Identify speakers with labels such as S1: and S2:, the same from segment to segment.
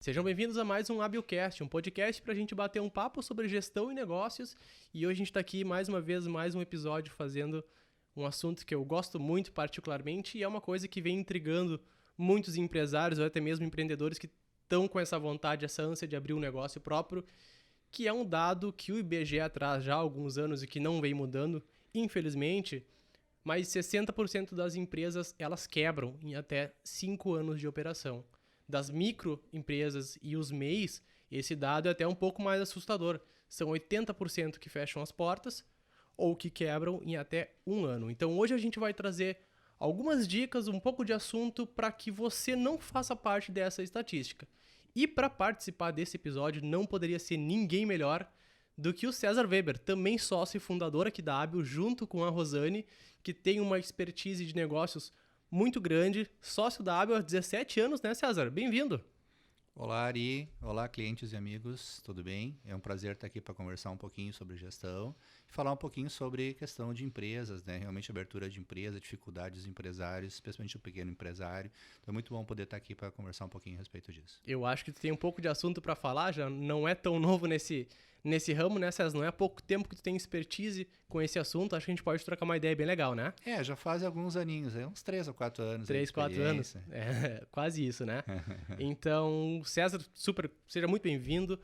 S1: Sejam bem-vindos a mais um Habilcast, um podcast para a gente bater um papo sobre gestão e negócios. E hoje a gente está aqui mais uma vez, mais um episódio fazendo um assunto que eu gosto muito particularmente e é uma coisa que vem intrigando muitos empresários ou até mesmo empreendedores que estão com essa vontade, essa ânsia de abrir um negócio próprio, que é um dado que o IBGE traz já há alguns anos e que não vem mudando, infelizmente, mas 60% das empresas elas quebram em até 5 anos de operação. Das microempresas e os MEIs, esse dado é até um pouco mais assustador. São 80% que fecham as portas ou que quebram em até 1 ano. Então hoje a gente vai trazer algumas dicas, um pouco de assunto para que você não faça parte dessa estatística. E para participar desse episódio não poderia ser ninguém melhor do que o César Weber, também sócio e fundador aqui da Hábil, junto com a Rosane, que tem uma expertise de negócios muito grande, sócio da Hábil há 17 anos, né, César? Bem-vindo!
S2: Olá, Ari. Olá, clientes e amigos. Tudo bem? É um prazer estar aqui para conversar um pouquinho sobre gestão e falar um pouquinho sobre questão de empresas, né? Realmente abertura de empresa, dificuldades dos empresários, especialmente o pequeno empresário. Então é muito bom poder estar aqui para conversar um pouquinho a respeito disso.
S1: Eu acho que tu tem um pouco de assunto para falar, já não é tão novo nesse ramo, né, César? Não é há pouco tempo que tu tem expertise com esse assunto, acho que a gente pode trocar uma ideia bem legal, né?
S2: Já faz alguns aninhos, uns 3 ou 4 anos.
S1: 3, 4 anos, quase isso, né? Então, César, seja muito bem-vindo,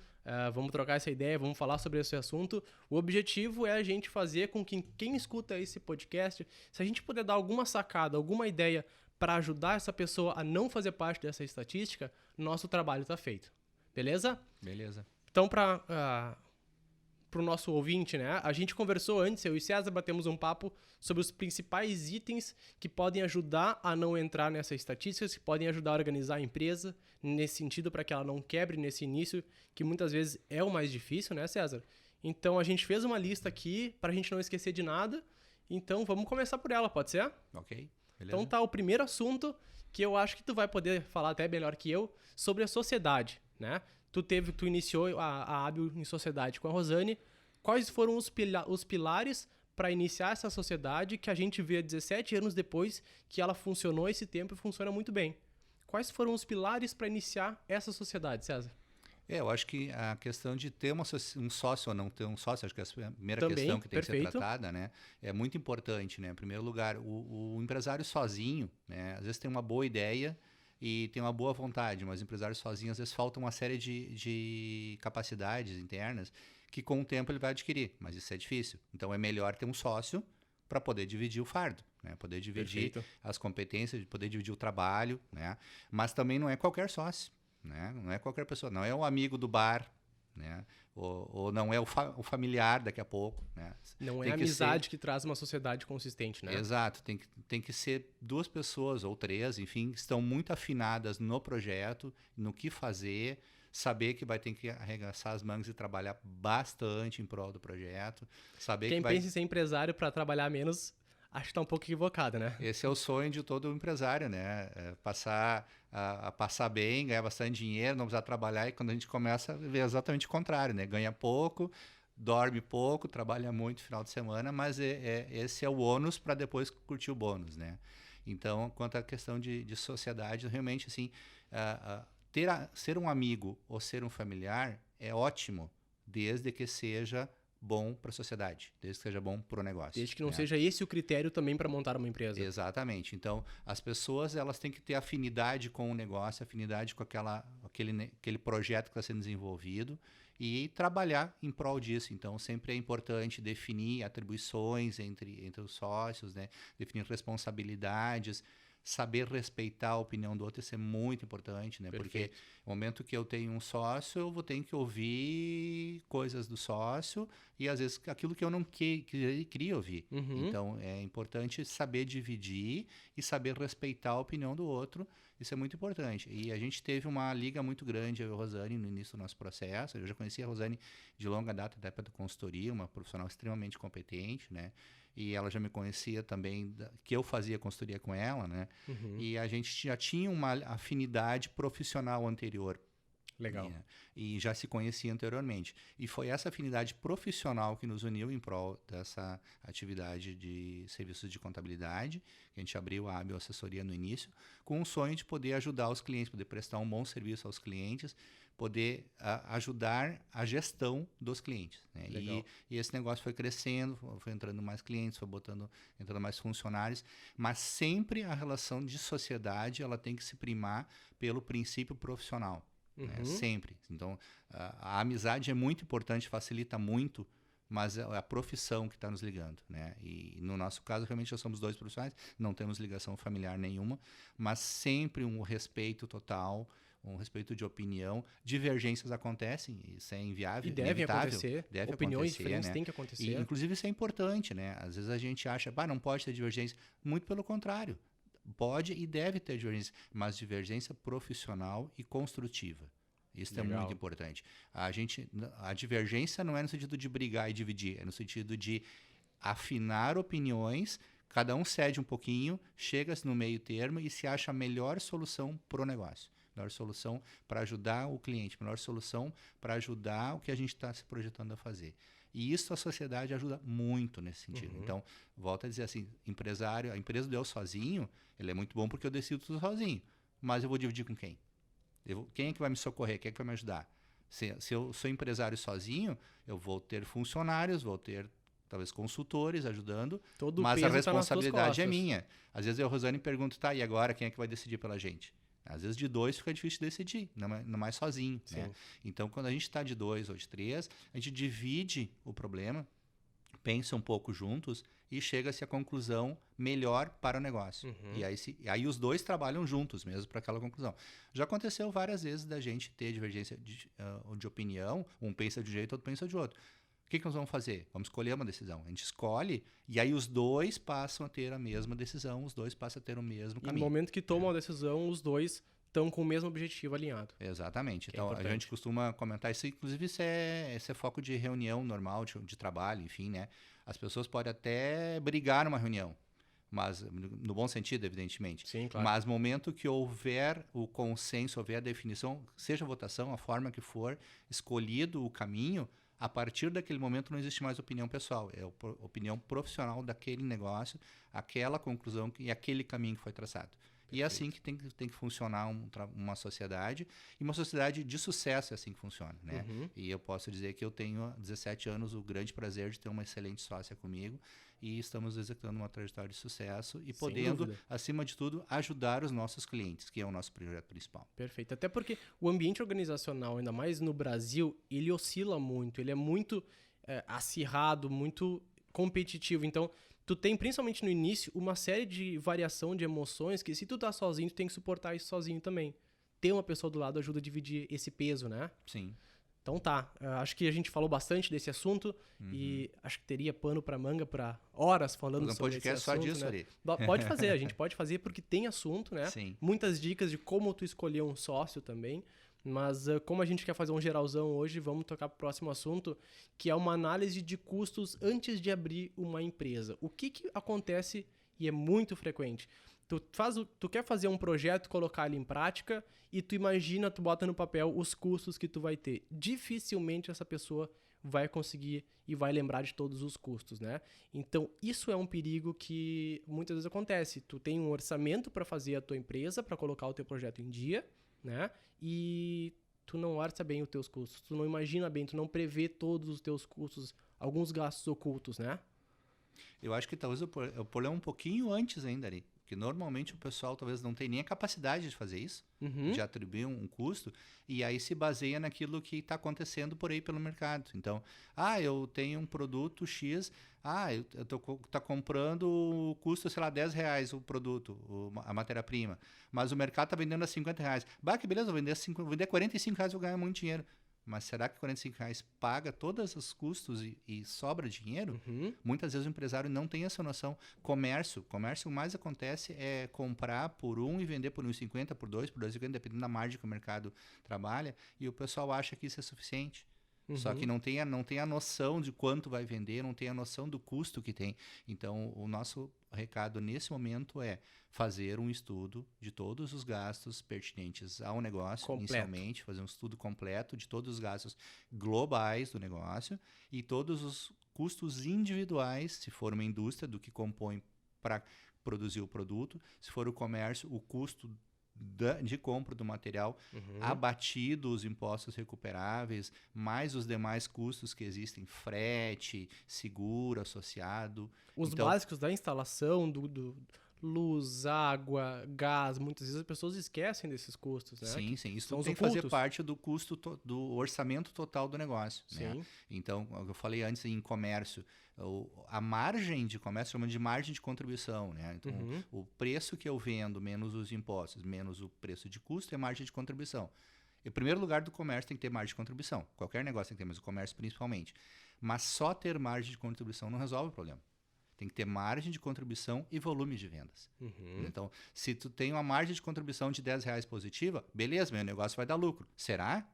S1: vamos trocar essa ideia, vamos falar sobre esse assunto. O objetivo é a gente fazer com que quem escuta esse podcast, se a gente puder dar alguma sacada, alguma ideia para ajudar essa pessoa a não fazer parte dessa estatística, nosso trabalho está feito. Beleza?
S2: Beleza.
S1: Então, para o nosso ouvinte, né? A gente conversou antes, eu e César batemos um papo sobre os principais itens que podem ajudar a não entrar nessa estatística, que podem ajudar a organizar a empresa nesse sentido para que ela não quebre nesse início, que muitas vezes é o mais difícil, né, César? Então, a gente fez uma lista aqui para a gente não esquecer de nada. Então, vamos começar por ela, pode ser?
S2: Ok, beleza.
S1: Então tá, o primeiro assunto que eu acho que tu vai poder falar até melhor que eu sobre a sociedade, né? Tu iniciou a Hábil em sociedade com a Rosane. Quais foram os pilares para iniciar essa sociedade que a gente vê 17 anos depois que ela funcionou esse tempo e funciona muito bem? Quais foram os pilares para iniciar essa sociedade, César?
S2: Eu acho que a questão de ter um sócio ou não ter um sócio, acho que é a primeira
S1: Também,
S2: questão que tem que ser
S1: perfeito.
S2: tratada, né? É muito importante, né? Em primeiro lugar, o empresário sozinho, né? Às vezes tem uma boa ideia e tem uma boa vontade, mas o empresário sozinho, às vezes falta uma série de capacidades internas que com o tempo ele vai adquirir, mas isso é difícil. Então é melhor ter um sócio para poder dividir o fardo, né? Poder dividir as competências, poder dividir o trabalho, né? Mas também não é qualquer sócio. Né? Não é qualquer pessoa, não é o amigo do bar, né? ou não é o familiar daqui a pouco. Né?
S1: Não é a amizade que traz uma sociedade consistente, né?
S2: Exato, tem que ser 2 pessoas ou 3, enfim, que estão muito afinadas no projeto, no que fazer, saber que vai ter que arregaçar as mangas e trabalhar bastante em prol do projeto. Saber
S1: Quem pensa em ser empresário para trabalhar menos, acho que está um pouco equivocado, né?
S2: Esse é o sonho de todo empresário, né? Passar bem, ganhar bastante dinheiro, não precisar trabalhar, e quando a gente começa a ver exatamente o contrário, né? Ganha pouco, dorme pouco, trabalha muito no final de semana, mas esse é o ônus para depois curtir o bônus, né? Então, quanto à questão de sociedade, realmente, assim, ser um amigo ou ser um familiar é ótimo, desde que seja bom para a sociedade, desde que seja bom para o negócio.
S1: Desde que não seja esse o critério também para montar uma empresa.
S2: Exatamente. Então, as pessoas elas têm que ter afinidade com o negócio, afinidade com aquele projeto que está sendo desenvolvido e trabalhar em prol disso. Então, sempre é importante definir atribuições entre os sócios, né? Definir responsabilidades, saber respeitar a opinião do outro, isso é muito importante, né?
S1: Perfeito.
S2: Porque no momento que eu tenho um sócio, eu vou ter que ouvir coisas do sócio e às vezes aquilo que eu não queria ouvir.
S1: Uhum.
S2: Então é importante saber dividir e saber respeitar a opinião do outro, isso é muito importante. E a gente teve uma liga muito grande, eu e a Rosane, no início do nosso processo. Eu já conhecia a Rosane de longa data, da época da consultoria, uma profissional extremamente competente, né? E ela já me conhecia também, que eu fazia consultoria com ela, né?
S1: Uhum.
S2: E a gente já tinha uma afinidade profissional anterior.
S1: Legal.
S2: E já se conhecia anteriormente. E foi essa afinidade profissional que nos uniu em prol dessa atividade de serviços de contabilidade, que a gente abriu a Hábil Assessoria no início, com o sonho de poder ajudar os clientes, poder prestar um bom serviço aos clientes, poder ajudar a gestão dos clientes. Né? E esse negócio foi crescendo, foi entrando mais clientes, foi entrando mais funcionários, mas sempre a relação de sociedade ela tem que se primar pelo princípio profissional. Né? Sempre. Então, a amizade é muito importante, facilita muito, mas é a profissão que está nos ligando. Né? E no nosso caso, realmente, nós somos 2 profissionais, não temos ligação familiar nenhuma, mas sempre um respeito total, um respeito de opinião. Divergências acontecem, isso é inviável,
S1: e devem acontecer. Opiniões diferentes
S2: né?
S1: têm que acontecer.
S2: E, inclusive, isso é importante. Né? Às vezes a gente acha, não pode ter divergência. Muito pelo contrário. Pode e deve ter divergência, mas divergência profissional e construtiva. Isso é muito importante. A divergência não é no sentido de brigar e dividir, é no sentido de afinar opiniões, cada um cede um pouquinho, chega-se no meio termo e se acha a melhor solução para o negócio. Melhor solução para ajudar o cliente, melhor solução para ajudar o que a gente está se projetando a fazer. E isso a sociedade ajuda muito nesse sentido. Então, volto a dizer assim, a empresa do eu sozinho, ele é muito bom porque eu decido tudo sozinho. Mas eu vou dividir com quem? Quem é que vai me socorrer? Quem é que vai me ajudar? Se eu sou empresário sozinho, eu vou ter funcionários, vou ter talvez consultores ajudando, mas a responsabilidade é minha. Às vezes eu, Rosane, pergunto, e agora quem é que vai decidir pela gente? Às vezes de 2 fica difícil de decidir, não mais sozinho. Né? Então, quando a gente está de 2 ou de 3, a gente divide o problema, pensa um pouco juntos e chega-se à conclusão melhor para o negócio. E aí os 2 trabalham juntos mesmo para aquela conclusão. Já aconteceu várias vezes da gente ter divergência de opinião, um pensa de um jeito, outro pensa de outro. O que nós vamos fazer? Vamos escolher uma decisão. A gente escolhe e aí os 2 passam a ter a mesma decisão, os 2 passam a ter o mesmo caminho.
S1: E no momento que tomam a decisão, os 2 estão com o mesmo objetivo alinhado.
S2: Exatamente. Então, a gente costuma comentar isso, inclusive isso é foco de reunião normal, de trabalho, enfim, né? As pessoas podem até brigar numa reunião, mas no bom sentido, evidentemente.
S1: Sim, claro.
S2: Mas no momento que houver o consenso, houver a definição, seja a votação, a forma que for, escolhido o caminho, a partir daquele momento não existe mais opinião pessoal, é a opinião profissional daquele negócio, aquela conclusão e aquele caminho que foi traçado. Perfeito. E é assim que tem que funcionar uma sociedade, e uma sociedade de sucesso é assim que funciona. Né? E eu posso dizer que eu tenho há 17 anos o grande prazer de ter uma excelente sócia comigo, e estamos executando uma trajetória de sucesso e podendo, acima de tudo, ajudar os nossos clientes, que é o nosso projeto principal.
S1: Perfeito. Até porque o ambiente organizacional, ainda mais no Brasil, ele oscila muito, ele é muito acirrado, muito competitivo. Então, tu tem, principalmente no início, uma série de variação de emoções que, se tu tá sozinho, tu tem que suportar isso sozinho também. Ter uma pessoa do lado ajuda a dividir esse peso, né?
S2: Sim.
S1: Então tá, acho que a gente falou bastante desse assunto e acho que teria pano pra manga pra horas falando sobre esse assunto.
S2: Só disso,
S1: né?
S2: ali.
S1: Pode fazer, a gente pode fazer porque tem assunto, né?
S2: Sim.
S1: Muitas dicas de como tu escolher um sócio também. Mas como a gente quer fazer um geralzão hoje, vamos tocar pro próximo assunto, que é uma análise de custos antes de abrir uma empresa. O que acontece, e é muito frequente, tu quer fazer um projeto, colocar ele em prática, e tu imagina, tu bota no papel os custos que tu vai ter. Dificilmente essa pessoa vai conseguir e vai lembrar de todos os custos, né? Então, isso é um perigo que muitas vezes acontece. Tu tem um orçamento para fazer a tua empresa, para colocar o teu projeto em dia, né? E tu não orça bem os teus custos, tu não imagina bem, tu não prevê todos os teus custos, alguns gastos ocultos, né?
S2: Eu acho que talvez o problema é um pouquinho antes ainda ali. Porque normalmente o pessoal talvez não tenha nem a capacidade de fazer isso, de atribuir um custo, e aí se baseia naquilo que está acontecendo por aí pelo mercado. Então, eu tenho um produto X, tá comprando o custo, sei lá, R$10 o produto, a matéria-prima, mas o mercado está vendendo a R$50. Que beleza, vou vender R$45, vou ganhar muito dinheiro. Mas será que R$45 paga todos os custos e sobra dinheiro? Muitas vezes o empresário não tem essa noção. Comércio, o mais acontece é comprar por 1 e vender por 1,50, por 2, por 2,50, dependendo da margem que o mercado trabalha, e o pessoal acha que isso é suficiente. Só que
S1: Uhum.
S2: não tem a noção de quanto vai vender, não tem a noção do custo que tem. Então, o nosso recado nesse momento é fazer um estudo de todos os gastos pertinentes ao negócio,
S1: Completo.
S2: inicialmente, fazer um estudo completo de todos os gastos globais do negócio e todos os custos individuais, se for uma indústria, do que compõe para produzir o produto, se for o comércio, o custo de compra do material,
S1: Uhum.
S2: abatido os impostos recuperáveis, mais os demais custos que existem, frete, seguro associado.
S1: Os
S2: Então,
S1: básicos da instalação, do luz, água, gás, muitas vezes as pessoas esquecem desses custos, né?
S2: sim,
S1: Que
S2: sim, isso
S1: são
S2: tudo
S1: os
S2: tem que fazer
S1: ocultos.
S2: parte do custo do orçamento total do negócio, né?
S1: Sim.
S2: Então, o que eu falei antes em comércio, a margem de comércio chama de margem de contribuição, né? Então,
S1: Uhum.
S2: o preço que eu vendo menos os impostos, menos o preço de custo é margem de contribuição. Em primeiro lugar, do comércio tem que ter margem de contribuição. Qualquer negócio tem que ter, mas o comércio principalmente. Mas só ter margem de contribuição não resolve o problema. Tem que ter margem de contribuição e volume de vendas.
S1: Uhum.
S2: Então, se tu tem uma margem de contribuição de R$ 10 positiva, beleza, meu negócio vai dar lucro. Será?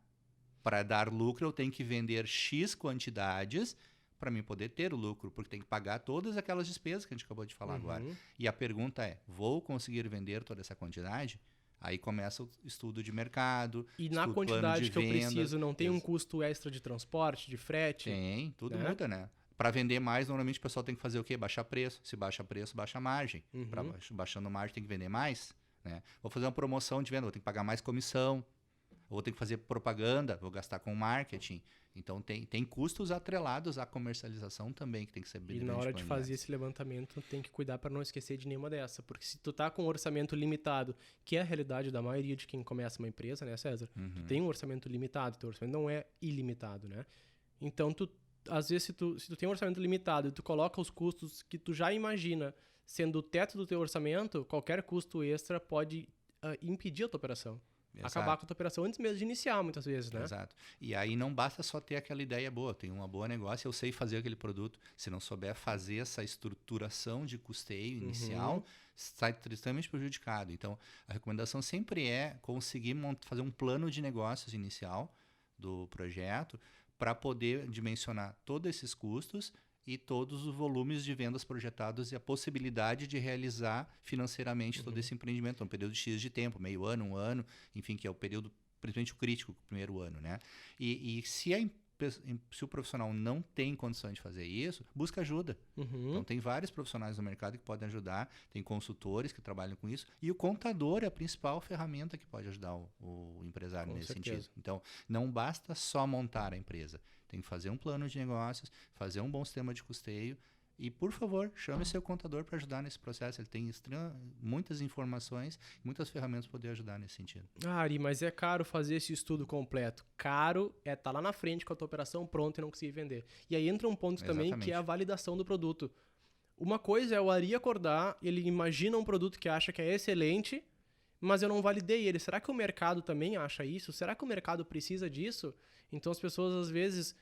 S2: Para dar lucro, eu tenho que vender X quantidades para mim poder ter o lucro, porque tem que pagar todas aquelas despesas que a gente acabou de falar agora.
S1: Uhum.
S2: E a pergunta é, vou conseguir vender toda essa quantidade? Aí começa o estudo de mercado,
S1: E na
S2: estudo plano de
S1: quantidade que eu
S2: vendas.
S1: preciso, não tem um custo extra de transporte, de frete,
S2: Tem, tudo
S1: né?
S2: muda, né? Para vender mais, normalmente o pessoal tem que fazer o quê? Baixar preço. Se baixa preço, baixa a margem. Para
S1: Uhum.
S2: baixando margem, tem que vender mais, né? Vou fazer uma promoção de venda, vou ter que pagar mais comissão, vou ter que fazer propaganda, vou gastar com marketing. Então, tem custos atrelados à comercialização também, que tem que ser
S1: E na
S2: devidamente
S1: hora de fazer
S2: planejados.
S1: esse levantamento, tem que cuidar para não esquecer de nenhuma dessa. Porque se tu tá com um orçamento limitado, que é a realidade da maioria de quem começa uma empresa, né, César? Tu tem um orçamento limitado, teu orçamento não é ilimitado, né? Então, às vezes, se tu tem um orçamento limitado e tu coloca os custos que tu já imagina sendo o teto do teu orçamento, qualquer custo extra pode impedir a tua operação. Acabar com a tua operação antes mesmo de iniciar, muitas vezes, né?
S2: Exato. E aí não basta só ter aquela ideia boa, tem uma boa negócio, eu sei fazer aquele produto. Se não souber fazer essa estruturação de custeio inicial, sai extremamente prejudicado. Então, a recomendação sempre é conseguir fazer um plano de negócios inicial do projeto para poder dimensionar todos esses custos e todos os volumes de vendas projetados e a possibilidade de realizar financeiramente todo esse empreendimento num período X de tempo, meio ano, um ano, enfim, que é o período, principalmente o crítico, o primeiro ano, né? E se o profissional não tem condição de fazer isso, busca ajuda.
S1: Uhum.
S2: Então, tem vários profissionais no mercado que podem ajudar, tem consultores que trabalham com isso, e o contador é a principal ferramenta que pode ajudar o empresário
S1: Com
S2: nesse
S1: certeza.
S2: sentido. Então, não basta só montar a empresa, tem que fazer um plano de negócios, fazer um bom sistema de custeio, e, por favor, chame seu contador para ajudar nesse processo. Ele tem muitas informações, muitas ferramentas para poder ajudar nesse sentido.
S1: Ari, mas é caro fazer esse estudo completo. Caro é estar lá na frente com a tua operação pronta e não conseguir vender. E aí entra um ponto também que é a
S2: Exatamente.
S1: validação do produto. Uma coisa é o Ari acordar, ele imagina um produto que acha que é excelente, mas eu não validei ele. Será que o mercado também acha isso? Será que o mercado precisa disso? Então as pessoas às vezes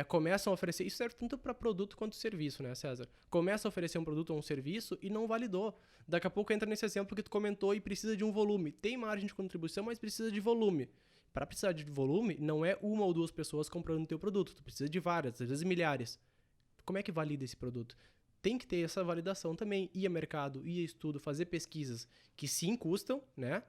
S1: começam a oferecer, isso serve tanto para produto quanto serviço, né, César? Começa a oferecer um produto ou um serviço e não validou. Daqui a pouco entra nesse exemplo que tu comentou e precisa de um volume. Tem margem de contribuição, mas precisa de volume. Para precisar de volume, não é uma ou duas pessoas comprando o teu produto, tu precisa de várias, às vezes milhares. Como é que valida esse produto? Tem que ter essa validação também. Ir a mercado, ir a estudo, fazer pesquisas que sim custam, né?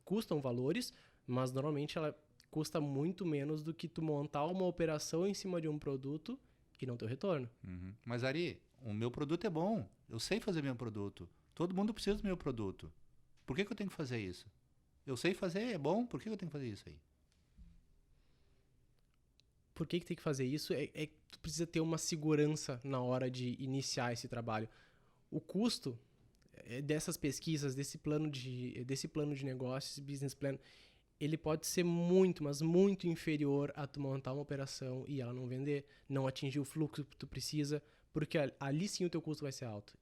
S1: Custam valores, mas normalmente ela custa muito menos do que tu montar uma operação em cima de um produto e não ter o retorno.
S2: Uhum. Mas, Ari, o meu produto é bom. Eu sei fazer meu produto. Todo mundo precisa do meu produto. Por que eu tenho que fazer isso? Eu sei fazer, é bom, por que eu tenho que fazer isso aí?
S1: Por que tem que fazer isso? Tu precisa ter uma segurança na hora de iniciar esse trabalho. O custo dessas pesquisas, desse plano de negócios, business plan, ele pode ser muito, mas muito inferior a tu montar uma operação e ela não vender, não atingir o fluxo que tu precisa, porque ali sim o teu custo vai ser alto.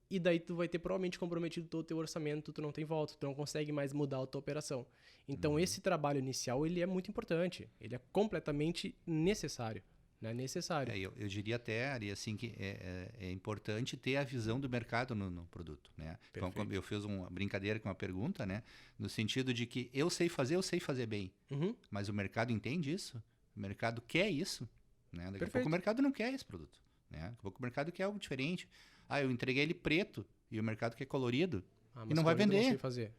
S1: E daí tu vai ter provavelmente comprometido todo o teu orçamento, tu não tem volta, tu não consegue mais mudar a tua operação. Então esse trabalho inicial, ele é muito importante, ele é completamente necessário, né? Necessário.
S2: Eu diria até, Ari, assim, que é importante ter a visão do mercado no produto, né? Então, eu fiz uma brincadeira com uma pergunta, né? No sentido de que eu sei fazer bem.
S1: Uhum.
S2: Mas o mercado entende isso? O mercado quer isso, né? Daqui a
S1: Perfeito.
S2: pouco o mercado não quer esse produto, né? Daqui a pouco o mercado quer algo diferente. Ah, eu entreguei ele preto e o mercado quer colorido e não vai
S1: colorido eu não sei
S2: vender.
S1: fazer.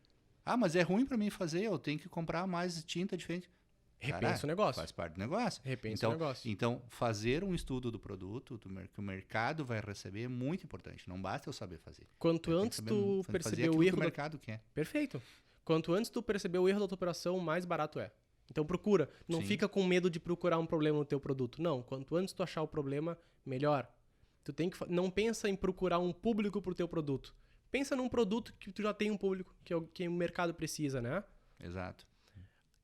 S2: Ah, mas é ruim para mim fazer, eu tenho que comprar mais tinta diferente.
S1: Repensa o negócio.
S2: Faz parte do negócio.
S1: Repensa o negócio.
S2: Então, fazer um estudo do produto que o mercado vai receber é muito importante. Não basta eu saber fazer.
S1: Quanto antes tu perceber o erro
S2: que o mercado quer.
S1: Perfeito. Quanto antes tu perceber o erro da tua operação, mais barato é. Então procura. Não
S2: Sim.
S1: fica com medo de procurar um problema no teu produto. Não. Quanto antes tu achar o problema, melhor. Tu tem que não pensa em procurar um público pro teu produto. Pensa num produto que tu já tem um público, que é o que o mercado precisa, né?
S2: Exato.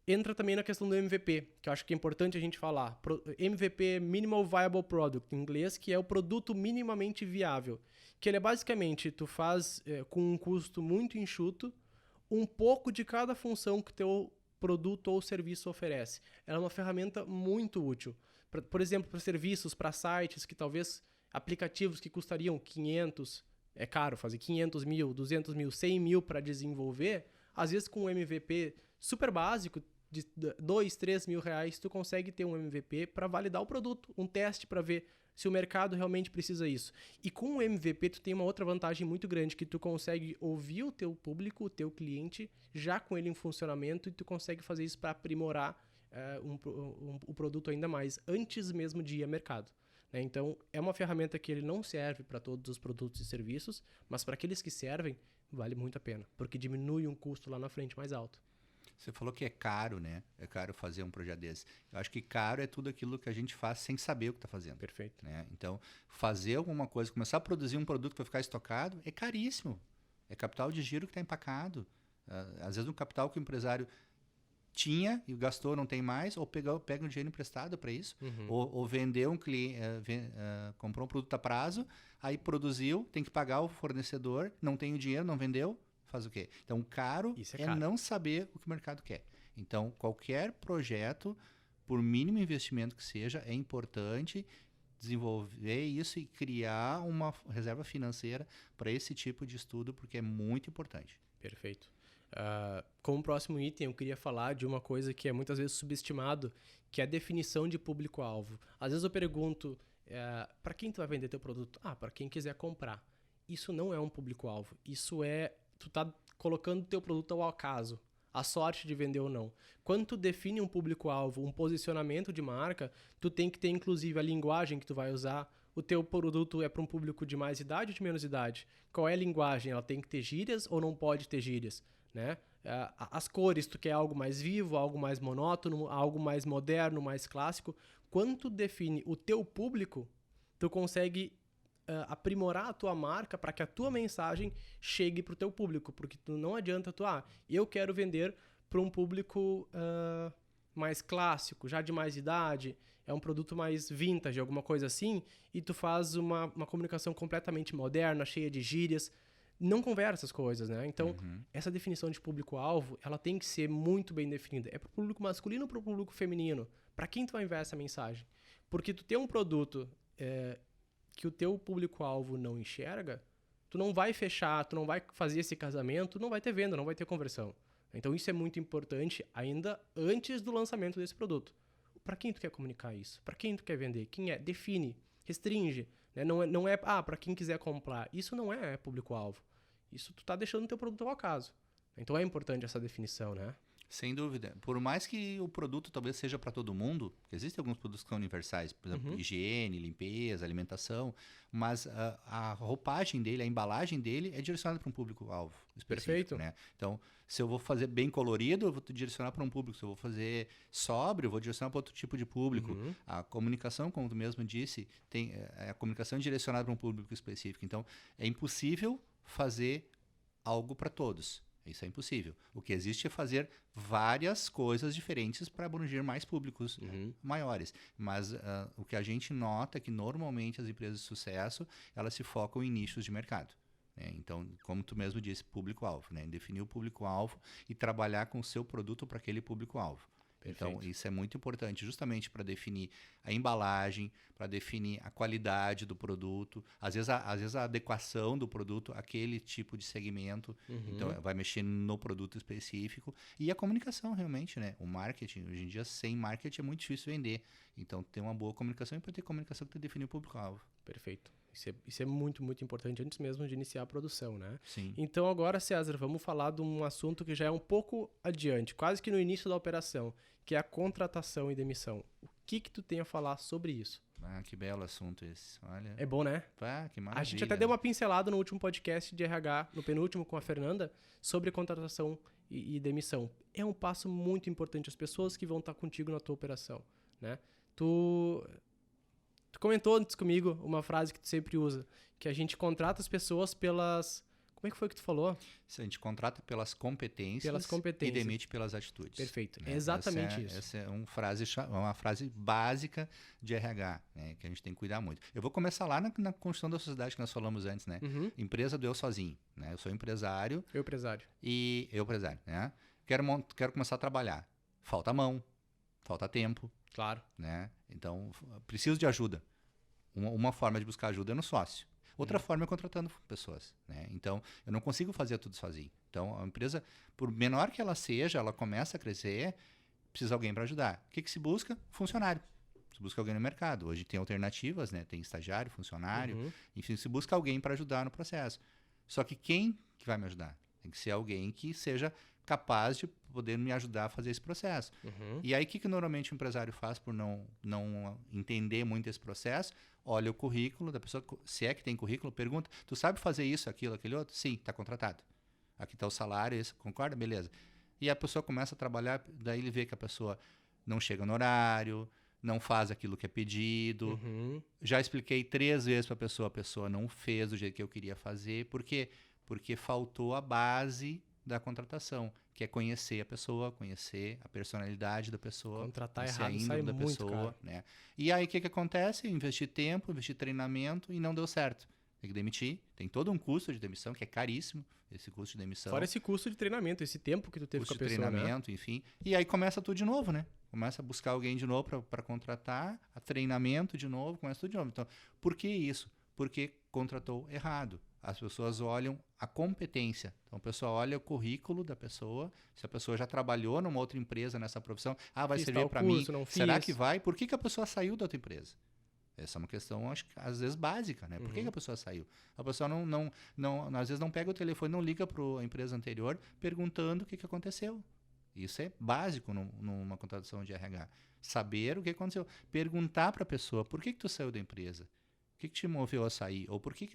S1: Entra também na questão do MVP, que eu acho que é importante a gente falar. MVP, Minimal Viable Product, em inglês, que é o produto minimamente viável. Que ele é basicamente, tu faz com um custo muito enxuto, um pouco de cada função que teu produto ou serviço oferece. Ela é uma ferramenta muito útil. Por exemplo, para serviços, para sites, que talvez aplicativos que custariam 500, é caro fazer 500 mil, 200 mil, 100 mil para desenvolver, às vezes com um MVP super básico, de 2, 3 mil reais, tu consegue ter um MVP para validar o produto, um teste para ver se o mercado realmente precisa isso. E com o MVP tu tem uma outra vantagem muito grande, que tu consegue ouvir o teu público, o teu cliente, já com ele em funcionamento, e tu consegue fazer isso para aprimorar o produto ainda mais, antes mesmo de ir a mercado. Né? Então, é uma ferramenta que ele não serve para todos os produtos e serviços, mas para aqueles que servem, vale muito a pena, porque diminui um custo lá na frente mais alto.
S2: Você falou que é caro, né? É caro fazer um projeto desse. Eu acho que caro é tudo aquilo que a gente faz sem saber o que está fazendo.
S1: Perfeito.
S2: Né? Então, fazer alguma coisa, começar a produzir um produto que vai ficar estocado, é caríssimo. É capital de giro que está empacado. Às vezes um capital que o empresário tinha e gastou, não tem mais, ou pega um dinheiro emprestado para isso, ou vendeu um cliente, comprou um produto a prazo, aí produziu, tem que pagar o fornecedor, não tem o dinheiro, não vendeu, faz o quê? Então, caro é não saber o que o mercado quer. Então, qualquer projeto, por mínimo investimento que seja, é importante desenvolver isso e criar uma reserva financeira para esse tipo de estudo, porque é muito importante.
S1: Perfeito. Como próximo item, eu queria falar de uma coisa que é muitas vezes subestimado, que é a definição de público-alvo. Às vezes eu pergunto, para quem tu vai vender teu produto? Para quem quiser comprar. Isso não é um público-alvo. Isso é, tu tá colocando teu produto ao acaso, a sorte de vender ou não. Quando tu define um público-alvo, um posicionamento de marca, tu tem que ter inclusive a linguagem que tu vai usar. O teu produto é para um público de mais idade ou de menos idade? Qual é a linguagem? Ela tem que ter gírias ou não pode ter gírias? Né? As cores, tu quer algo mais vivo, algo mais monótono, algo mais moderno, mais clássico. Quando tu define o teu público, tu consegue aprimorar a tua marca para que a tua mensagem chegue para o teu público. Porque tu não adianta eu quero vender para um público mais clássico, já de mais idade, é um produto mais vintage, alguma coisa assim, e tu faz uma comunicação completamente moderna, cheia de gírias. Não conversa as coisas, né? Então, essa definição de público-alvo, ela tem que ser muito bem definida. É para o público masculino ou para o público feminino? Para quem tu vai enviar essa mensagem? Porque tu tem um produto que o teu público-alvo não enxerga, tu não vai fechar, tu não vai fazer esse casamento, não vai ter venda, não vai ter conversão. Então, isso é muito importante ainda antes do lançamento desse produto. Para quem tu quer comunicar isso? Para quem tu quer vender? Quem é? Define, restringe. Né? Não é para quem quiser comprar. Isso não é público-alvo. Isso tu tá deixando o teu produto ao acaso. Então é importante essa definição, né?
S2: Sem dúvida. Por mais que o produto talvez seja para todo mundo, existem alguns produtos que são universais, por exemplo, higiene, limpeza, alimentação, mas a roupagem dele, a embalagem dele é direcionada para um público-alvo específico.
S1: Perfeito.
S2: Né? Então, se eu vou fazer bem colorido, eu vou direcionar para um público. Se eu vou fazer sóbrio, eu vou direcionar para outro tipo de público. A comunicação, como tu mesmo disse, tem a comunicação direcionada para um público específico. Então, é impossível fazer algo para todos. Isso é impossível. O que existe é fazer várias coisas diferentes para abranger mais públicos maiores. Mas o que a gente nota é que normalmente as empresas de sucesso, elas se focam em nichos de mercado. Né? Então, como tu mesmo disse, público-alvo. Né? Definir o público-alvo e trabalhar com o seu produto para aquele público-alvo. Então,
S1: Perfeito.
S2: isso é muito importante, justamente para definir a embalagem, para definir a qualidade do produto, às vezes a adequação do produto àquele tipo de segmento. Então, vai mexer no produto específico. E a comunicação, realmente, né? O marketing, hoje em dia, sem marketing é muito difícil vender. Então, ter uma boa comunicação e para ter comunicação que tu define o público-alvo.
S1: Perfeito. Isso é muito, muito importante antes mesmo de iniciar a produção, né?
S2: Sim.
S1: Então agora, César, vamos falar de um assunto que já é um pouco adiante, quase que no início da operação, que é a contratação e demissão. O que tu tem a falar sobre isso?
S2: Ah, que belo assunto esse. Olha.
S1: É bom, né?
S2: Ah, que maravilha.
S1: A gente até deu uma pincelada no último podcast de RH, no penúltimo com a Fernanda, sobre contratação e demissão. É um passo muito importante. As pessoas que vão estar contigo na tua operação, né? Tu comentou antes comigo uma frase que tu sempre usa, que a gente contrata as pessoas pelas... Como é que foi que tu falou?
S2: A gente contrata pelas competências,
S1: Competências.
S2: e demite pelas atitudes.
S1: Perfeito.
S2: Né?
S1: É exatamente isso.
S2: Essa é uma frase básica de RH, né? Que a gente tem que cuidar muito. Eu vou começar lá na construção da sociedade que nós falamos antes, né? Empresa do eu sozinho. Né? Eu sou empresário.
S1: Eu empresário.
S2: Né? Quero começar a trabalhar. Falta mão, falta tempo.
S1: Claro.
S2: Né? Então, preciso de ajuda. Uma forma de buscar ajuda é no sócio. Outra forma é contratando pessoas. Né? Então, eu não consigo fazer tudo sozinho. Então, a empresa, por menor que ela seja, ela começa a crescer, precisa de alguém para ajudar. O que se busca? Funcionário. Se busca alguém no mercado. Hoje tem alternativas, né? Tem estagiário, funcionário. Enfim, se busca alguém para ajudar no processo. Só que quem que vai me ajudar? Tem que ser alguém que seja capaz de poder me ajudar a fazer esse processo. E aí, o que normalmente o empresário faz por não entender muito esse processo? Olha o currículo da pessoa, se é que tem currículo, pergunta, tu sabe fazer isso, aquilo, aquele outro? Sim, está contratado. Aqui está o salário, isso, concorda? Beleza. E a pessoa começa a trabalhar, daí ele vê que a pessoa não chega no horário, não faz aquilo que é pedido. Já expliquei 3 vezes para a pessoa não fez do jeito que eu queria fazer. Por quê? Porque faltou a base da contratação, que é conhecer a pessoa, conhecer a personalidade da pessoa,
S1: contratar
S2: conhecer
S1: errado
S2: a
S1: sai
S2: índole da
S1: muito
S2: pessoa,
S1: caro.
S2: né? E aí o que acontece? Investir tempo, investir treinamento e não deu certo. Tem que demitir, tem todo um custo de demissão que é caríssimo, esse custo de demissão.
S1: Fora esse custo de treinamento, esse tempo que tu teve com a pessoa,
S2: custo de treinamento, enfim. E aí começa tudo de novo, né? Começa a buscar alguém de novo para contratar, a treinamento de novo, começa tudo de novo. Então, por que isso? Porque contratou errado. As pessoas olham a competência. Então, a pessoa olha o currículo da pessoa. Se a pessoa já trabalhou numa outra empresa nessa profissão, vai servir para mim. Será que vai? Por que a pessoa saiu da outra empresa? Essa é uma questão, acho que às vezes básica, né? Por que a pessoa saiu? A pessoa às vezes não pega o telefone, não liga para a empresa anterior perguntando o que aconteceu. Isso é básico numa contratação de RH. Saber o que aconteceu. Perguntar para a pessoa, por que tu saiu da empresa? O que te moveu a sair? Ou por que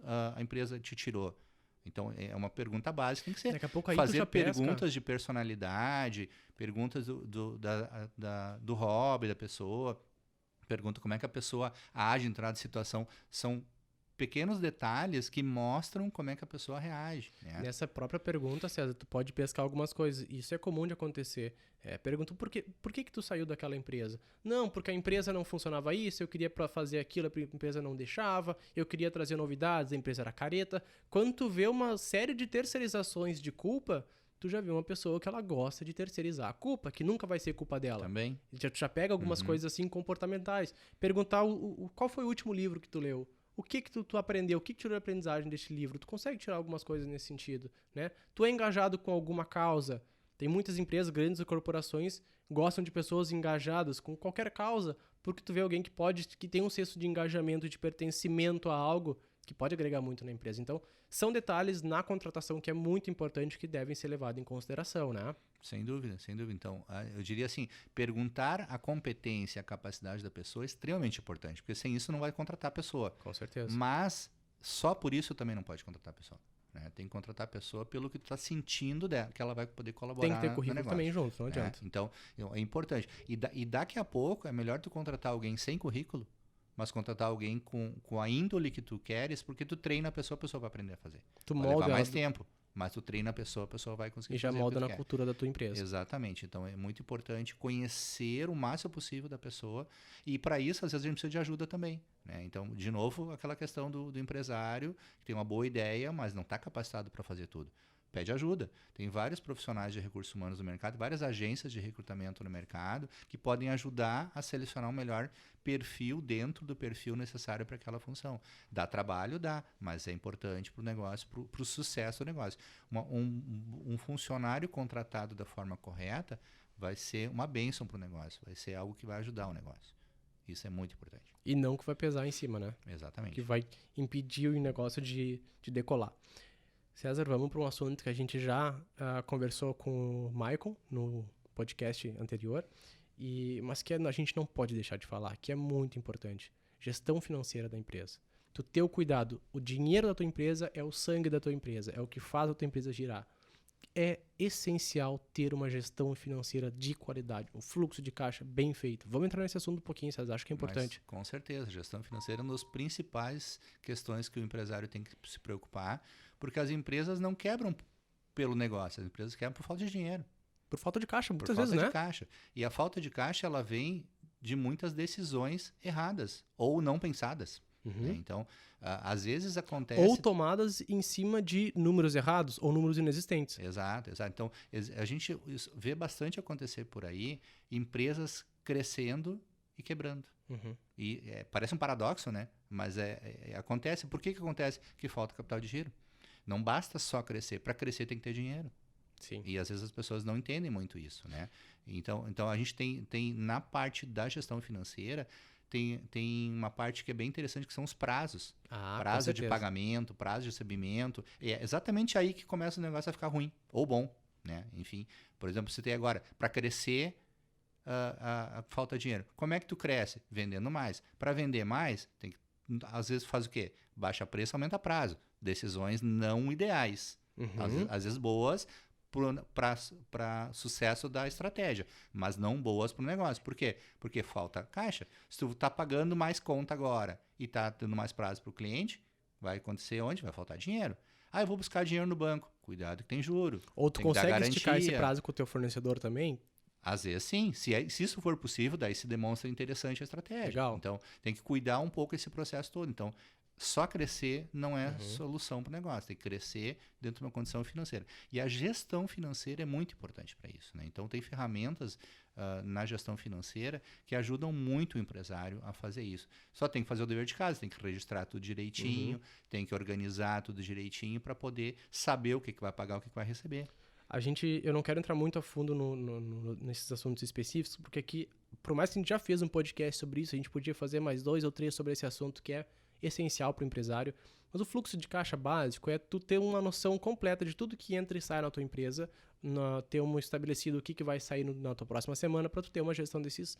S2: a empresa te tirou? Então, é uma pergunta básica. Tem que ser
S1: Daqui a pouco aí
S2: fazer
S1: tu já
S2: perguntas de personalidade, perguntas do hobby da pessoa, pergunta como é que a pessoa age em determinada situação. São pequenos detalhes que mostram como é que a pessoa reage. Né?
S1: Nessa própria pergunta, César, tu pode pescar algumas coisas. Isso é comum de acontecer. Pergunta por que tu saiu daquela empresa? Não, porque a empresa não funcionava isso, eu queria fazer aquilo, a empresa não deixava, eu queria trazer novidades, a empresa era careta. Quando tu vê uma série de terceirizações de culpa, tu já vê uma pessoa que ela gosta de terceirizar a culpa, que nunca vai ser culpa dela.
S2: Também.
S1: Tu já pega algumas coisas assim comportamentais. Perguntar qual foi o último livro que tu leu? O que tu aprendeu? O que tirou de aprendizagem deste livro? Tu consegue tirar algumas coisas nesse sentido, né? Tu é engajado com alguma causa? Tem muitas empresas, grandes corporações, gostam de pessoas engajadas com qualquer causa, porque tu vê alguém que tem um senso de engajamento, de pertencimento a algo, que pode agregar muito na empresa. Então, são detalhes na contratação que é muito importante, que devem ser levados em consideração, né?
S2: Sem dúvida, sem dúvida. Então, eu diria assim, perguntar a competência, a capacidade da pessoa é extremamente importante, porque sem isso não vai contratar a pessoa.
S1: Com certeza.
S2: Mas só por isso também não pode contratar a pessoa. Né? Tem que contratar a pessoa pelo que tu está sentindo dela, que ela vai poder colaborar.
S1: Tem que ter currículo também junto, não adianta.
S2: Então, é importante. E daqui a pouco é melhor tu contratar alguém sem currículo, mas contratar alguém com a índole que tu queres, porque tu treina a pessoa vai aprender a fazer.
S1: Tu
S2: vai
S1: molda
S2: levar mais tempo, mas tu treina a pessoa vai conseguir
S1: e já
S2: fazer
S1: molda
S2: o que
S1: na
S2: tu quer.
S1: cultura da tua empresa.
S2: Exatamente. Então, é muito importante conhecer o máximo possível da pessoa, e para isso, às vezes, a gente precisa de ajuda também. Né? Então, de novo, aquela questão do empresário, que tem uma boa ideia, mas não está capacitado para fazer tudo. pede ajuda. Tem vários profissionais de recursos humanos no mercado, várias agências de recrutamento no mercado que podem ajudar a selecionar o melhor perfil dentro do perfil necessário para aquela função. Dá trabalho? Dá, mas é importante para o negócio, para o sucesso do negócio. Um funcionário contratado da forma correta vai ser uma bênção para o negócio, vai ser algo que vai ajudar o negócio. Isso é muito importante.
S1: E não que vai pesar em cima, né?
S2: Exatamente.
S1: Que vai impedir o negócio de decolar. César, vamos para um assunto que a gente já conversou com o Maicon no podcast anterior, mas que a gente não pode deixar de falar, que é muito importante. Gestão financeira da empresa. Tu ter o cuidado, o dinheiro da tua empresa é o sangue da tua empresa, é o que faz a tua empresa girar. É essencial ter uma gestão financeira de qualidade, um fluxo de caixa bem feito. Vamos entrar nesse assunto um pouquinho, César, acho que é importante.
S2: Mas, com certeza, gestão financeira é uma das principais questões que o empresário tem que se preocupar, porque as empresas não quebram pelo negócio, as empresas quebram por falta de dinheiro.
S1: Por falta de caixa, muitas
S2: por
S1: vezes,
S2: falta
S1: né?
S2: de caixa. E a falta de caixa, ela vem de muitas decisões erradas ou não pensadas. Né? Então, às vezes acontece...
S1: Ou tomadas em cima de números errados ou números inexistentes.
S2: Exato. Então, a gente vê bastante acontecer por aí empresas crescendo e quebrando. E parece um paradoxo, né? Mas acontece. Por que acontece? Que falta capital de giro. Não basta só crescer. Para crescer tem que ter dinheiro.
S1: Sim.
S2: E às vezes as pessoas não entendem muito isso, né? Então a gente tem na parte da gestão financeira, tem uma parte que é bem interessante, que são os prazos. Prazo de pagamento, prazo de recebimento. É exatamente aí que começa o negócio a ficar ruim ou bom, né? Enfim, por exemplo, você tem agora, para crescer, falta dinheiro. Como é que tu cresce? Vendendo mais. Para vender mais, às vezes faz o quê? Baixa preço, aumenta prazo. Decisões não ideais. Às vezes boas para sucesso da estratégia, mas não boas para o negócio. Por quê? Porque falta caixa. Se tu está pagando mais conta agora e está dando mais prazo para o cliente, vai acontecer onde? Vai faltar dinheiro. Eu vou buscar dinheiro no banco. Cuidado que tem juro.
S1: Ou tu consegue esticar esse prazo com o teu fornecedor também?
S2: Às vezes sim. Se isso for possível, daí se demonstra interessante a estratégia.
S1: Legal.
S2: Então, tem que cuidar um pouco esse processo todo. Então, só crescer não é solução para o negócio. Tem que crescer dentro de uma condição financeira. E a gestão financeira é muito importante para isso. Né? Então, tem ferramentas na gestão financeira que ajudam muito o empresário a fazer isso. Só tem que fazer o dever de casa, tem que registrar tudo direitinho, tem que organizar tudo direitinho para poder saber o que vai pagar, o que vai receber.
S1: Eu não quero entrar muito a fundo nesses assuntos específicos, porque aqui, por mais que a gente já fez um podcast sobre isso, a gente podia fazer mais 2 ou 3 sobre esse assunto que é essencial para o empresário. Mas o fluxo de caixa básico é tu ter uma noção completa de tudo que entra e sai na tua empresa, ter estabelecido o que vai sair na tua próxima semana para tu ter uma gestão desses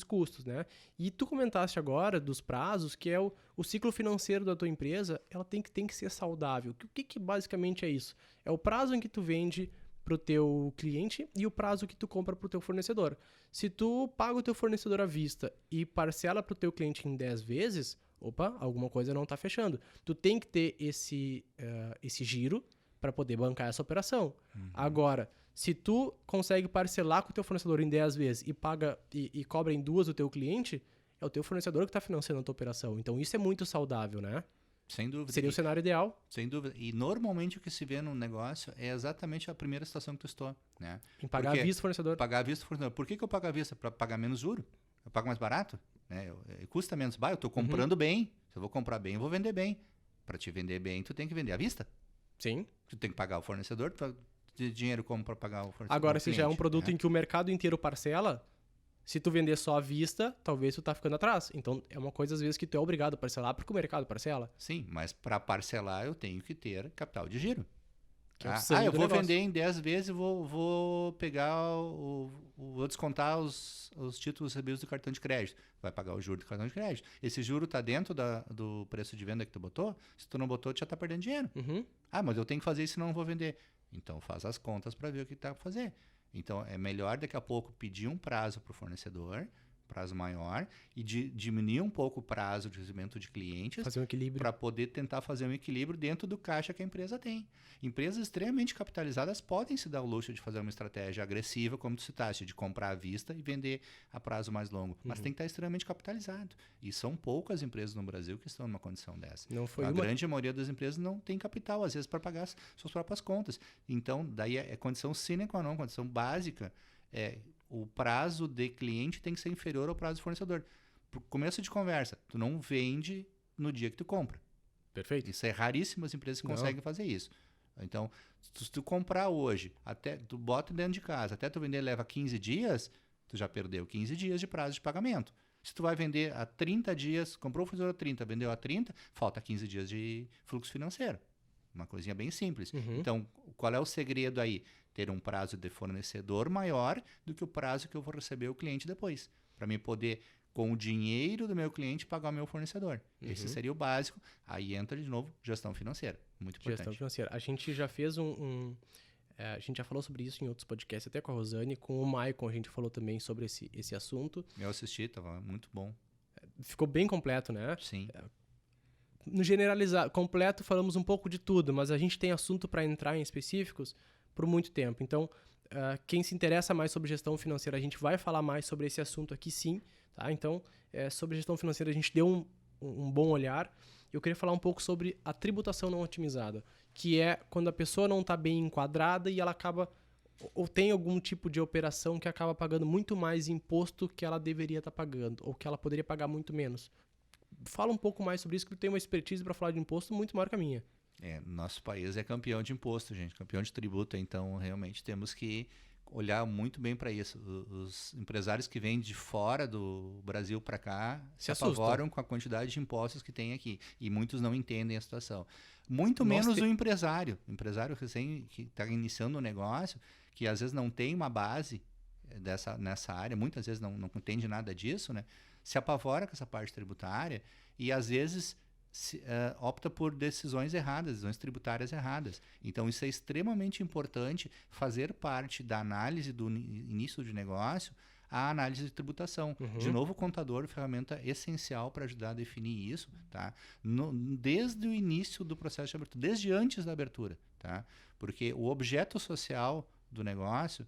S1: custos, né? E tu comentaste agora dos prazos, que é o ciclo financeiro da tua empresa, ela tem que ser saudável. O que basicamente é isso? É o prazo em que tu vende para o teu cliente e o prazo que tu compra para o teu fornecedor. Se tu paga o teu fornecedor à vista e parcela para o teu cliente em 10 vezes, alguma coisa não está fechando. Tu tem que ter esse giro para poder bancar essa operação. Agora, se tu consegue parcelar com o teu fornecedor em 10 vezes e cobra em 2 o teu cliente, é o teu fornecedor que está financiando a tua operação. Então, isso é muito saudável, né?
S2: Sem dúvida.
S1: Seria o cenário ideal.
S2: Sem dúvida. E normalmente o que se vê no negócio é exatamente a primeira situação que tu estou, né?
S1: Em pagar à vista o fornecedor.
S2: Pagar à vista o fornecedor. Por que eu pago à vista? Para pagar menos juro? Eu pago mais barato? Né? Custa menos. Eu estou comprando bem. Se eu vou comprar bem, eu vou vender bem. Para te vender bem, tu tem que vender à vista.
S1: Sim.
S2: Tu tem que pagar o fornecedor. De dinheiro como para pagar o fornecedor.
S1: Agora, se já é um produto em que o mercado inteiro parcela, se tu vender só à vista, talvez tu tá ficando atrás. Então, é uma coisa, às vezes, que tu é obrigado a parcelar porque o mercado parcela.
S2: Sim, mas para parcelar eu tenho que ter capital de giro.
S1: Que é o sangue
S2: eu
S1: do
S2: vou
S1: negócio.
S2: vender em 10 vezes e vou pegar vou descontar os títulos recebidos do cartão de crédito. Vai pagar o juro do cartão de crédito. Esse juro está dentro do preço de venda que tu botou? Se tu não botou, tu já está perdendo dinheiro. Mas eu tenho que fazer isso, senão não vou vender. Então, faz as contas para ver o que tá para fazer. Então, é melhor daqui a pouco pedir um prazo para o fornecedor, prazo maior, e diminuir um pouco o prazo de recebimento de clientes.
S1: Fazer um equilíbrio.
S2: Para poder tentar fazer um equilíbrio dentro do caixa que a empresa tem. Empresas extremamente capitalizadas podem se dar o luxo de fazer uma estratégia agressiva, como tu citaste, de comprar à vista e vender a prazo mais longo. Mas tem que estar extremamente capitalizado. E são poucas empresas no Brasil que estão numa condição dessa.
S1: Não foi
S2: A grande maioria das empresas não tem capital, às vezes, para pagar as suas próprias contas. Então, daí é condição sine qua non, condição básica. O prazo de cliente tem que ser inferior ao prazo de fornecedor. Por começo de conversa, tu não vende no dia que tu compra.
S1: Perfeito.
S2: Isso é raríssimas empresas que conseguem fazer isso. Então, se tu comprar hoje, até tu bota dentro de casa, até tu vender leva 15 dias, tu já perdeu 15 dias de prazo de pagamento. Se tu vai vender a 30 dias, comprou o fornecedor a 30, vendeu a 30, falta 15 dias de fluxo financeiro. Uma coisinha bem simples. Então, qual é o segredo aí? Ter um prazo de fornecedor maior do que o prazo que eu vou receber o cliente depois. Para mim poder, com o dinheiro do meu cliente, pagar o meu fornecedor. Esse seria o básico. Aí entra, de novo, gestão financeira. Muito importante.
S1: Gestão financeira. A gente já fez a gente já falou sobre isso em outros podcasts, até com a Rosane, com o Maicon a gente falou também sobre esse assunto.
S2: Eu assisti, estava muito bom.
S1: Ficou bem completo, né?
S2: Sim.
S1: No generalizar, completo, falamos um pouco de tudo, mas a gente tem assunto para entrar em específicos por muito tempo. Então, quem se interessa mais sobre gestão financeira, a gente vai falar mais sobre esse assunto aqui sim. Tá? Então, sobre gestão financeira, a gente deu um bom olhar. Eu queria falar um pouco sobre a tributação não otimizada, que é quando a pessoa não está bem enquadrada e ela acaba, ou tem algum tipo de operação que acaba pagando muito mais imposto que ela deveria estar pagando, ou que ela poderia pagar muito menos. Fala um pouco mais sobre isso, que tu tem uma expertise para falar de imposto muito maior que a minha.
S2: Nosso país é campeão de imposto, gente, campeão de tributo, então realmente temos que olhar muito bem para isso. Os empresários que vêm de fora do Brasil para cá se apavoram com a quantidade de impostos que tem aqui, e muitos não entendem a situação. Muito menos o empresário recém que está iniciando um negócio, que às vezes não tem uma base nessa área, muitas vezes não entende nada disso, né? Se apavora com essa parte tributária e às vezes opta por decisões erradas, decisões tributárias erradas. Então, isso é extremamente importante fazer parte da análise do início de negócio, a análise de tributação. De novo, o contador, ferramenta essencial para ajudar a definir isso, tá? Desde o início do processo de abertura, desde antes da abertura, tá? Porque o objeto social do negócio,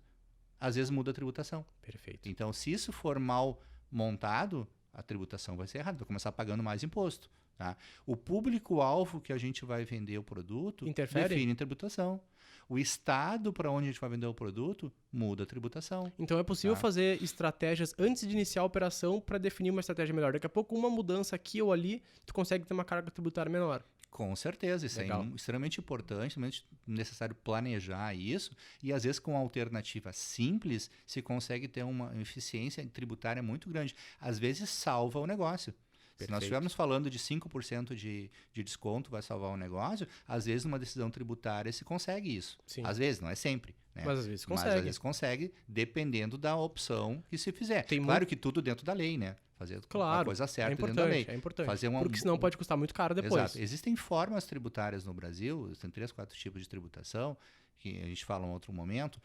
S2: às vezes, muda a tributação.
S1: Perfeito.
S2: Então, se isso for mal montado, a tributação vai ser errada, vai começar pagando mais imposto. Tá? O público-alvo que a gente vai vender o produto define a tributação. O estado para onde a gente vai vender o produto muda a tributação.
S1: Então é possível fazer estratégias antes de iniciar a operação para definir uma estratégia melhor. Daqui a pouco, uma mudança aqui ou ali, tu consegue ter uma carga tributária menor.
S2: Com certeza, isso é extremamente importante, extremamente necessário planejar isso, e às vezes com alternativa simples se consegue ter uma eficiência tributária muito grande. Às vezes salva o negócio. Se nós estivermos falando de 5% de desconto vai salvar o negócio, às vezes numa decisão tributária se consegue isso.
S1: Sim.
S2: Às vezes, não é sempre. Né?
S1: Mas às vezes consegue.
S2: Mas às vezes consegue, dependendo da opção que se fizer. Claro que tudo dentro da lei, né? Fazer a coisa certa dentro da lei.
S1: É importante,
S2: fazer
S1: porque senão pode custar muito caro depois.
S2: Exato. Existem formas tributárias no Brasil, tem 3, 4 tipos de tributação, que a gente fala em outro momento,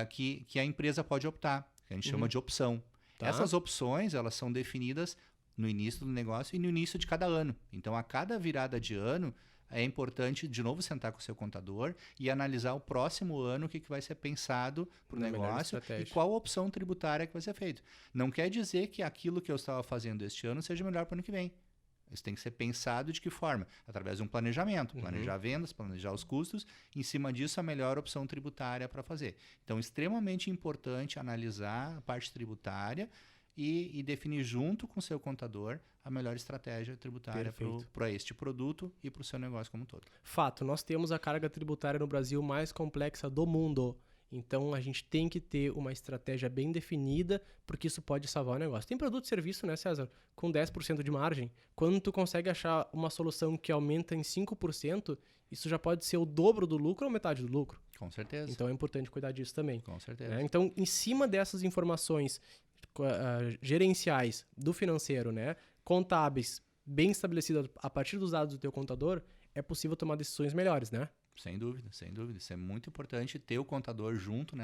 S2: que a empresa pode optar, que a gente chama de opção. Tá. Essas opções, elas são definidas no início do negócio e no início de cada ano. Então, a cada virada de ano, é importante, de novo, sentar com o seu contador e analisar o próximo ano o que vai ser pensado para o negócio e qual opção tributária que vai ser feita. Não quer dizer que aquilo que eu estava fazendo este ano seja melhor para o ano que vem. Isso tem que ser pensado de que forma? Através de um planejamento. Planejar vendas, planejar os custos. Em cima disso, a melhor opção tributária para fazer. Então, extremamente importante analisar a parte tributária e definir junto com o seu contador a melhor estratégia tributária para este produto e para o seu negócio como um todo.
S1: Fato, nós temos a carga tributária no Brasil mais complexa do mundo. Então, a gente tem que ter uma estratégia bem definida, porque isso pode salvar o negócio. Tem produto e serviço, né, César? Com 10% de margem. Quando tu consegue achar uma solução que aumenta em 5%, isso já pode ser o dobro do lucro ou metade do lucro.
S2: Com certeza.
S1: Então, é importante cuidar disso também.
S2: Com certeza.
S1: Né? Então, em cima dessas informações gerenciais do financeiro, né, contábeis, bem estabelecidas a partir dos dados do teu contador, é possível tomar decisões melhores, né?
S2: Sem dúvida, sem dúvida. Isso é muito importante, ter o contador junto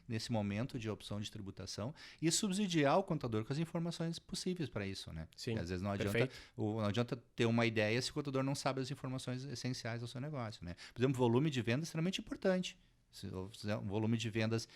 S2: nesse momento de opção de tributação e subsidiar o contador com as informações possíveis para isso, né?
S1: Sim,
S2: Porque às vezes não
S1: perfeito.
S2: adianta ter uma ideia se o contador não sabe as informações essenciais do seu negócio, né? Por exemplo, volume de vendas é extremamente importante. Se fizer um volume de vendas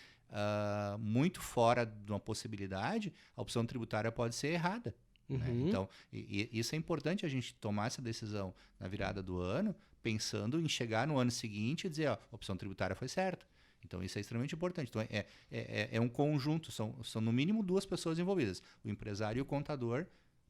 S2: muito fora de uma possibilidade, a opção tributária pode ser errada. Né? Então, isso é importante a gente tomar essa decisão na virada do ano, pensando em chegar no ano seguinte e dizer, ó, a opção tributária foi certa. Então, isso é extremamente importante. Então, é um conjunto, são no mínimo 2 pessoas envolvidas, o empresário e o contador,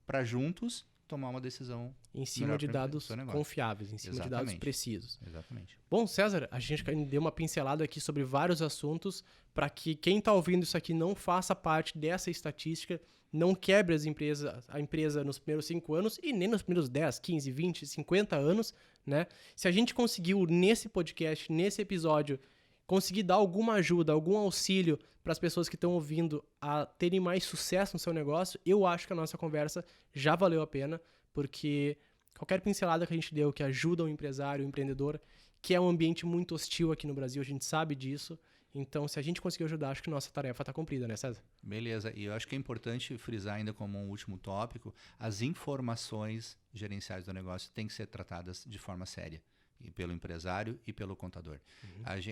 S2: para juntos tomar uma decisão
S1: em cima de dados confiáveis, em cima de dados precisos.
S2: Exatamente.
S1: Bom, César, a gente deu uma pincelada aqui sobre vários assuntos para que quem está ouvindo isso aqui não faça parte dessa estatística, não quebre a empresa nos primeiros 5 anos e nem nos primeiros 10, 15, 20, 50 anos, né? Se a gente conseguiu nesse podcast, nesse episódio, conseguir dar alguma ajuda, algum auxílio para as pessoas que estão ouvindo a terem mais sucesso no seu negócio, eu acho que a nossa conversa já valeu a pena, porque qualquer pincelada que a gente deu que ajuda o empresário, o empreendedor, que é um ambiente muito hostil aqui no Brasil, a gente sabe disso. Então, se a gente conseguir ajudar, acho que nossa tarefa está cumprida, né, César?
S2: Beleza. E eu acho que é importante frisar ainda como um último tópico, as informações gerenciais do negócio têm que ser tratadas de forma séria. E pelo empresário e pelo contador.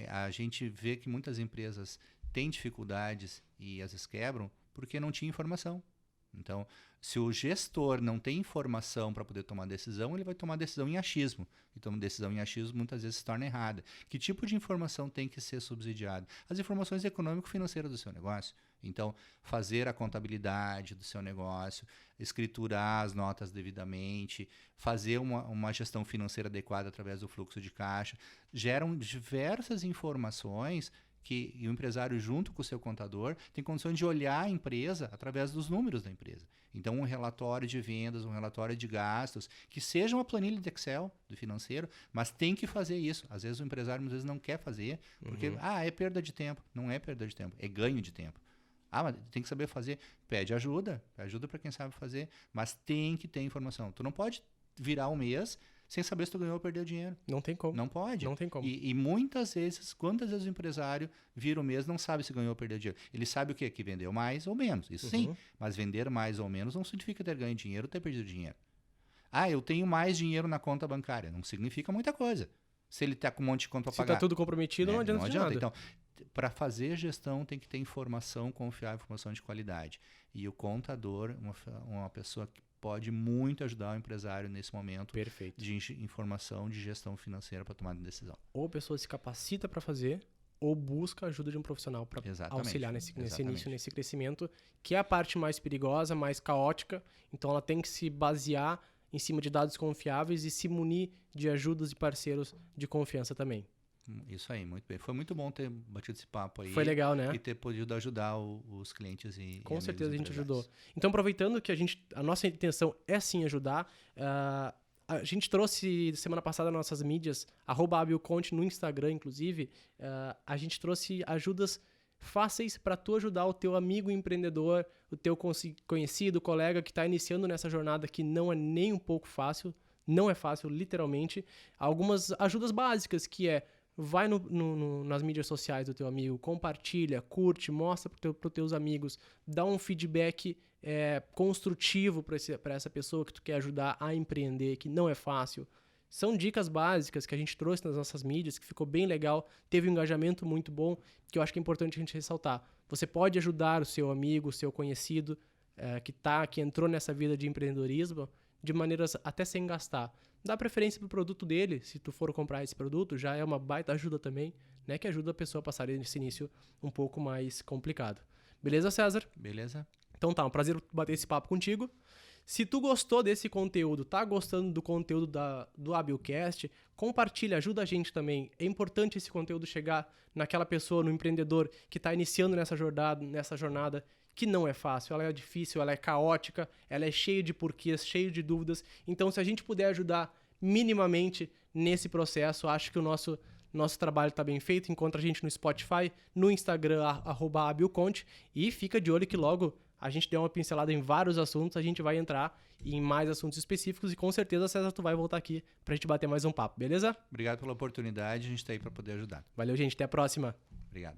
S2: A gente vê que muitas empresas têm dificuldades e às vezes quebram porque não tinha informação. Então, se o gestor não tem informação para poder tomar decisão, ele vai tomar decisão em achismo. Então, decisão em achismo muitas vezes se torna errada. Que tipo de informação tem que ser subsidiada? As informações econômico-financeiras do seu negócio. Então, fazer a contabilidade do seu negócio, escriturar as notas devidamente, fazer uma gestão financeira adequada através do fluxo de caixa, geram diversas informações que o empresário, junto com o seu contador, tem condições de olhar a empresa através dos números da empresa. Então, um relatório de vendas, um relatório de gastos, que seja uma planilha de Excel do financeiro, mas tem que fazer isso. Às vezes o empresário às vezes não quer fazer, porque é perda de tempo. Não é perda de tempo, é ganho de tempo. Mas tem que saber fazer. Pede ajuda para quem sabe fazer, mas tem que ter informação. Tu não pode virar um mês sem saber se tu ganhou ou perdeu dinheiro.
S1: Não tem como.
S2: Não pode.
S1: Não tem como.
S2: E muitas vezes, quantas vezes o empresário vira o mês não sabe se ganhou ou perdeu dinheiro? Ele sabe o quê? Que vendeu mais ou menos. Isso sim. Mas vender mais ou menos não significa ter ganho dinheiro ou ter perdido dinheiro. Eu tenho mais dinheiro na conta bancária. Não significa muita coisa. Se ele está com um monte de conta para pagar.
S1: Se está tudo comprometido, não adianta de nada.
S2: Então, para fazer gestão tem que ter informação confiável, informação de qualidade. E o contador, uma pessoa que pode muito ajudar o empresário nesse momento de informação de gestão financeira para tomar decisão.
S1: Ou a pessoa se capacita para fazer, ou busca a ajuda de um profissional para auxiliar nesse início, nesse crescimento, que é a parte mais perigosa, mais caótica. Então ela tem que se basear em cima de dados confiáveis e se munir de ajudas e parceiros de confiança também.
S2: Isso aí, muito bem. Foi muito bom ter batido esse papo aí.
S1: Foi legal, né?
S2: E ter podido ajudar os clientes e
S1: com certeza a gente ajudou. Então, aproveitando que a nossa intenção é sim ajudar, a gente trouxe semana passada nas nossas mídias, @abilconte no Instagram, inclusive, a gente trouxe ajudas fáceis para tu ajudar o teu amigo empreendedor, o teu conhecido, colega que está iniciando nessa jornada que não é nem um pouco fácil, não é fácil, literalmente. Algumas ajudas básicas que vai nas mídias sociais do teu amigo, compartilha, curte, mostra para os teus amigos, dá um feedback construtivo para essa pessoa que tu quer ajudar a empreender, que não é fácil. São dicas básicas que a gente trouxe nas nossas mídias, que ficou bem legal, teve um engajamento muito bom, que eu acho que é importante a gente ressaltar. Você pode ajudar o seu amigo, o seu conhecido, que entrou nessa vida de empreendedorismo, de maneiras até sem gastar. Dá preferência pro produto dele, se tu for comprar esse produto, já é uma baita ajuda também, né? Que ajuda a pessoa a passar nesse início um pouco mais complicado. Beleza, César?
S2: Beleza.
S1: Então tá, um prazer bater esse papo contigo. Se tu gostou desse conteúdo, tá gostando do conteúdo do Abilcast, compartilha, ajuda a gente também. É importante esse conteúdo chegar naquela pessoa, no empreendedor que está iniciando nessa jornada, que não é fácil, ela é difícil, ela é caótica, ela é cheia de porquês, cheia de dúvidas. Então, se a gente puder ajudar minimamente nesse processo, acho que o nosso trabalho está bem feito. Encontra a gente no Spotify, no Instagram, @abilconte, e fica de olho que logo A gente deu uma pincelada em vários assuntos, a gente vai entrar em mais assuntos específicos e com certeza, César, tu vai voltar aqui pra gente bater mais um papo, beleza?
S2: Obrigado pela oportunidade, a gente está aí para poder ajudar.
S1: Valeu, gente. Até a próxima.
S2: Obrigado.